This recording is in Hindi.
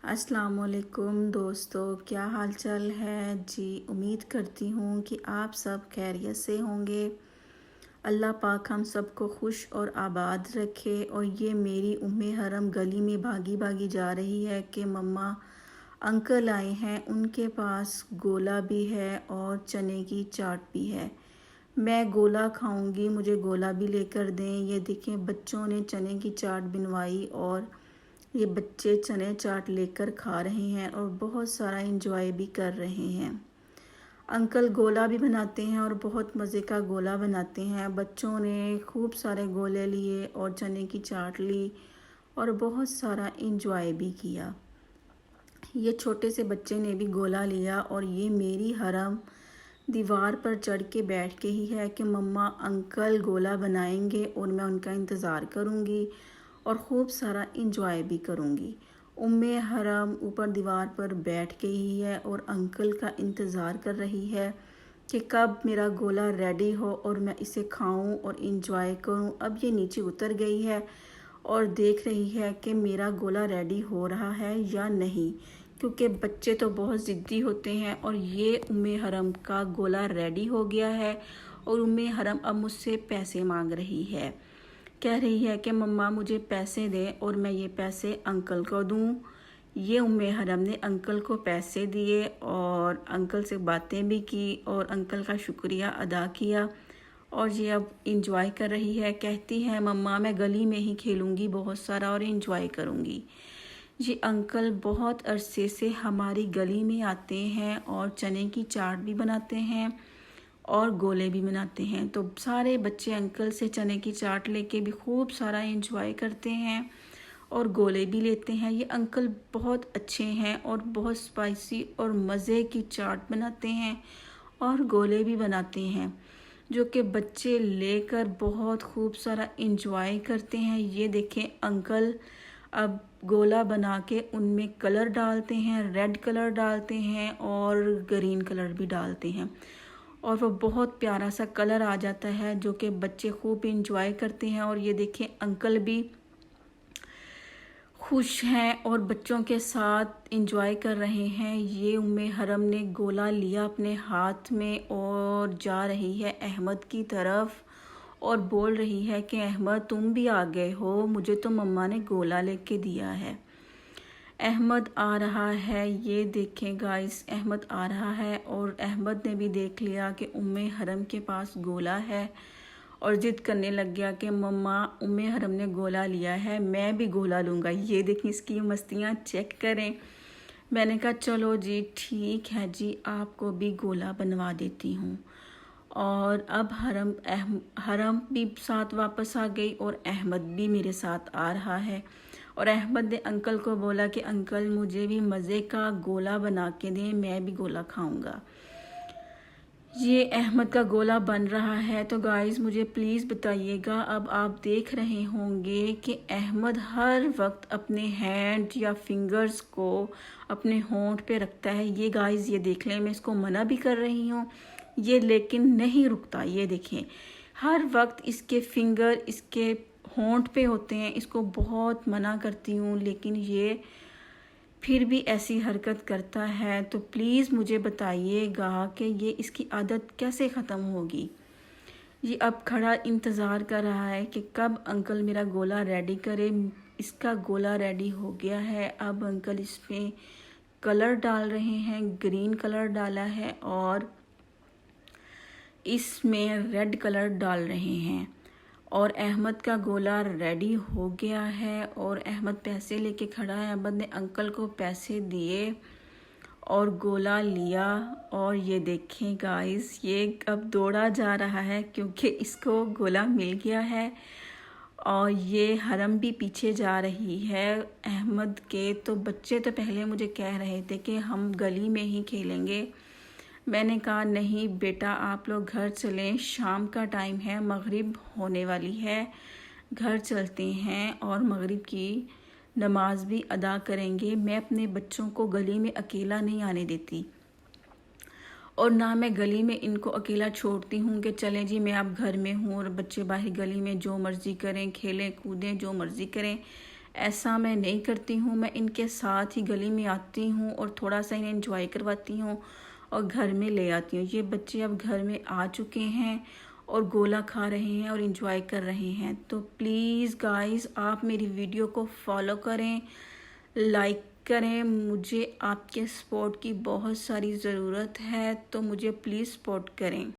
अस्सलाम वालेकुम दोस्तों, क्या हाल चाल है जी। उम्मीद करती हूँ कि आप सब खैरियत से होंगे। अल्लाह पाक हम सबको खुश और आबाद रखे। और ये मेरी उम्मे हरम गली में भागी भागी जा रही है कि मम्मा अंकल आए हैं, उनके पास गोला भी है और चने की चाट भी है। मैं गोला खाऊंगी, मुझे गोला भी लेकर दें। ये देखें, बच्चों ने चने की चाट बनवाई और ये बच्चे चने चाट लेकर खा रहे हैं और बहुत सारा इंजॉय भी कर रहे हैं। अंकल गोला भी बनाते हैं और बहुत मज़े का गोला बनाते हैं। बच्चों ने खूब सारे गोले लिए और चने की चाट ली और बहुत सारा इंजॉय भी किया। ये छोटे से बच्चे ने भी गोला लिया और ये मेरी हरम दीवार पर चढ़ के बैठ के ही है कि मम्मा अंकल गोला बनाएंगे और मैं उनका इंतज़ार करूँगी और ख़ूब सारा इंजॉय भी करूँगी। उम्मे हरम ऊपर दीवार पर बैठ के ही है और अंकल का इंतज़ार कर रही है कि कब मेरा गोला रेडी हो और मैं इसे खाऊं और इंजॉय करूं। अब ये नीचे उतर गई है और देख रही है कि मेरा गोला रेडी हो रहा है या नहीं, क्योंकि बच्चे तो बहुत ज़िद्दी होते हैं। और ये उम्मे हरम का गोला रेडी हो गया है और उम्मे हरम अब मुझसे पैसे मांग रही है। कह रही है कि मम्मा मुझे पैसे दें और मैं ये पैसे अंकल को दूं। ये उम्मे हरम ने अंकल को पैसे दिए और अंकल से बातें भी की और अंकल का शुक्रिया अदा किया और ये अब इंजॉय कर रही है। कहती है मम्मा मैं गली में ही खेलूँगी बहुत सारा और इंजॉय करूँगी। ये अंकल बहुत अरसे से हमारी गली में आते हैं और चने की चाट भी बनाते हैं और गोले भी बनाते हैं। तो सारे बच्चे अंकल से चने की चाट लेके भी खूब सारा इंजॉय करते हैं और गोले भी लेते हैं। ये अंकल बहुत अच्छे हैं और बहुत स्पाइसी और मज़े की चाट बनाते हैं और गोले भी बनाते हैं, जो कि बच्चे लेकर बहुत खूब सारा इंजॉय करते हैं। ये देखें, अंकल अब गोला बना के उनमें कलर डालते हैं, रेड कलर डालते हैं और ग्रीन कलर भी डालते हैं और वो बहुत प्यारा सा कलर आ जाता है, जो कि बच्चे खूब इंजॉय करते हैं। और ये देखें, अंकल भी खुश हैं और बच्चों के साथ इंजॉय कर रहे हैं। ये उम्मे हरम ने गोला लिया अपने हाथ में और जा रही है अहमद की तरफ और बोल रही है कि अहमद तुम भी आ गए हो, मुझे तो मम्मा ने गोला लेके दिया है। अहमद आ रहा है, ये देखें गाइस, अहमद आ रहा है और अहमद ने भी देख लिया कि उम्मे हरम के पास गोला है और ज़िद करने लग गया कि मम्मा उम्मे हरम ने गोला लिया है, मैं भी गोला लूँगा। ये देखें, इसकी मस्तियाँ चेक करें। मैंने कहा चलो जी ठीक है जी, आपको भी गोला बनवा देती हूँ। और अब हरम भी साथ वापस आ गई और अहमद भी मेरे साथ आ रहा है। और अहमद ने अंकल को बोला कि अंकल मुझे भी मज़े का गोला बना के दें, मैं भी गोला खाऊंगा। ये अहमद का गोला बन रहा है। तो गाइस मुझे प्लीज़ बताइएगा, अब आप देख रहे होंगे कि अहमद हर वक्त अपने हैंड या फिंगर्स को अपने होंठ पे रखता है। ये गाइस ये देख लें, मैं इसको मना भी कर रही हूँ, ये लेकिन नहीं रुकता। ये देखें, हर वक्त इसके फिंगर इसके होंठ पे होते हैं। इसको बहुत मना करती हूँ लेकिन ये फिर भी ऐसी हरकत करता है। तो प्लीज़ मुझे बताइएगा कि ये इसकी आदत कैसे ख़त्म होगी। ये अब खड़ा इंतज़ार कर रहा है कि कब अंकल मेरा गोला रेडी करे। इसका गोला रेडी हो गया है। अब अंकल इसमें कलर डाल रहे हैं, ग्रीन कलर डाला है और इसमें रेड कलर डाल रहे हैं। और अहमद का गोला रेडी हो गया है और अहमद पैसे लेके खड़ा है। अहमद ने अंकल को पैसे दिए और गोला लिया और ये देखें गाइस, ये अब दौड़ा जा रहा है क्योंकि इसको गोला मिल गया है। और ये हरम भी पीछे जा रही है अहमद के। तो बच्चे तो पहले मुझे कह रहे थे कि हम गली में ही खेलेंगे। मैंने कहा नहीं बेटा, आप लोग घर चलें, शाम का टाइम है, मगरिब होने वाली है, घर चलते हैं और मगरिब की नमाज भी अदा करेंगे। मैं अपने बच्चों को गली में अकेला नहीं आने देती और ना मैं गली में इनको अकेला छोड़ती हूँ कि चलें जी मैं अब घर में हूँ और बच्चे बाहर गली में जो मर्ज़ी करें, खेलें कूदें, जो मर्ज़ी करें। ऐसा मैं नहीं करती हूँ। मैं इनके साथ ही गली में आती हूँ और थोड़ा सा इन्हें एंजॉय करवाती हूँ और घर में ले आती हूँ। ये बच्चे अब घर में आ चुके हैं और गोला खा रहे हैं और एंजॉय कर रहे हैं। तो प्लीज़ गाइस, आप मेरी वीडियो को फॉलो करें, लाइक करें। मुझे आपके सपोर्ट की बहुत सारी ज़रूरत है, तो मुझे प्लीज़ सपोर्ट करें।